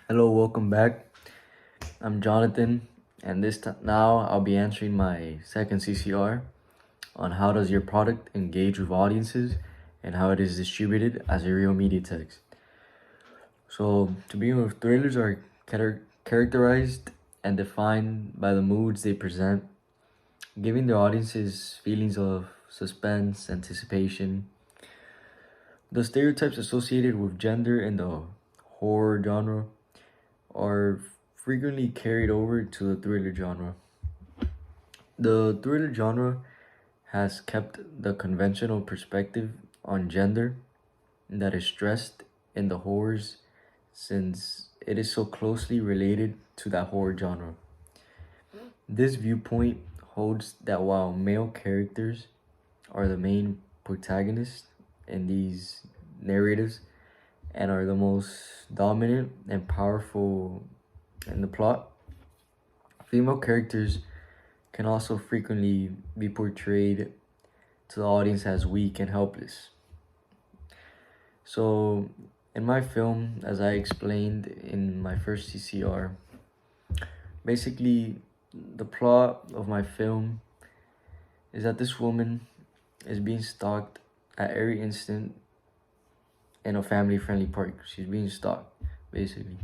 Hello, welcome back. I'm Jonathan, and now I'll be answering my second CCR on how does your product engage with audiences and how it is distributed as a real media text. So, to begin with, thrillers are characterized and defined by the moods they present, giving their audiences feelings of suspense, anticipation. The stereotypes associated with gender in the horror genre are frequently carried over to the thriller genre. The thriller genre has kept the conventional perspective on gender that is stressed in the horrors since it is so closely related to that horror genre. This viewpoint holds that while male characters are the main protagonists in these narratives and are the most dominant and powerful in the plot, female characters can also frequently be portrayed to the audience as weak and helpless. So, in my film, as I explained in my first CCR, basically the plot of my film is that this woman is being stalked at every instant in a family-friendly park. She's being stalked, basically.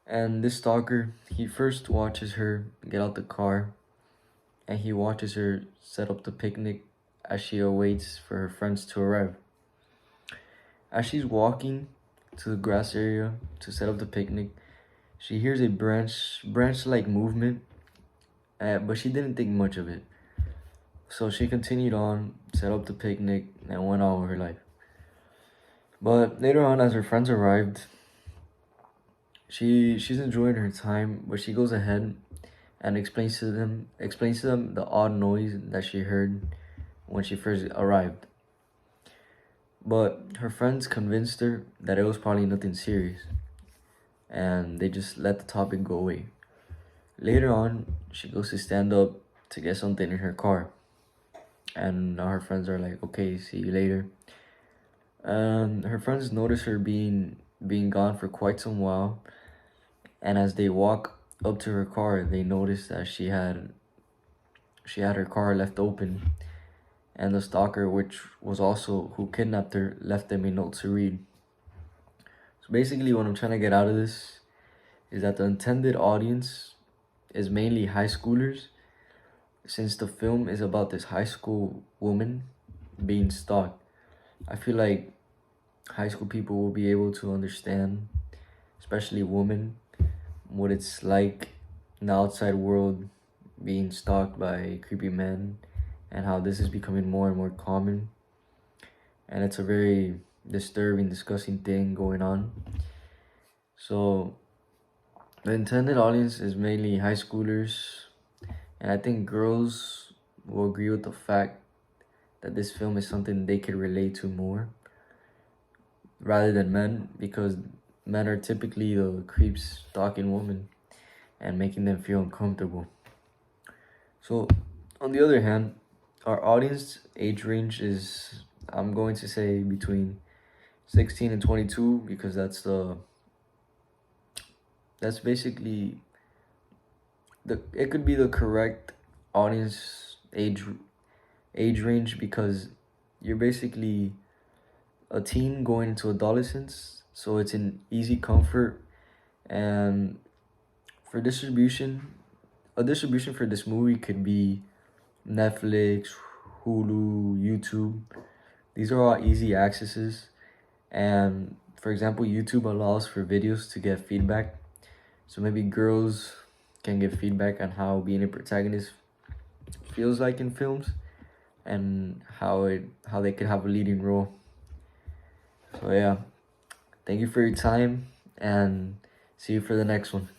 And this stalker, he first watches her get out the car and he watches her set up the picnic as she awaits for her friends to arrive. As she's walking to the grass area to set up the picnic, she hears a branch-like movement, but she didn't think much of it. So she continued on, set up the picnic, and went on with her life. But later on, as her friends arrived, she's enjoying her time, but she goes ahead and explains to them the odd noise that she heard when she first arrived. But her friends convinced her that it was probably nothing serious, and they just let the topic go away. Later on, she goes to stand up to get something in her car, and now her friends are like, "Okay, see you later." And her friends notice her being gone for quite some while, and as they walk up to her car, they notice that she had her car left open, and the stalker, which was also who kidnapped her, left them a note to read. So basically, what I'm trying to get out of this is that the intended audience is mainly high schoolers, since the film is about this high school woman being stalked. I feel like high school people will be able to understand, especially women, what it's like in the outside world being stalked by creepy men and how this is becoming more and more common. And it's a very disturbing, disgusting thing going on. So the intended audience is mainly high schoolers, and I think girls will agree with the fact that this film is something they could relate to more rather than men, because men are typically the creeps stalking women and making them feel uncomfortable. So, on the other hand, our audience age range is, I'm going to say, between 16 and 22, because that's basically it could be the correct audience age range, because you're basically a teen going into adolescence, so it's an easy comfort. And for distribution, a distribution for this movie could be Netflix, Hulu, YouTube. These are all easy accesses, and for example, YouTube allows for videos to get feedback, so maybe girls can give feedback on how being a protagonist feels like in films and how they could have a leading role. So yeah, thank you for your time, and see you for the next one.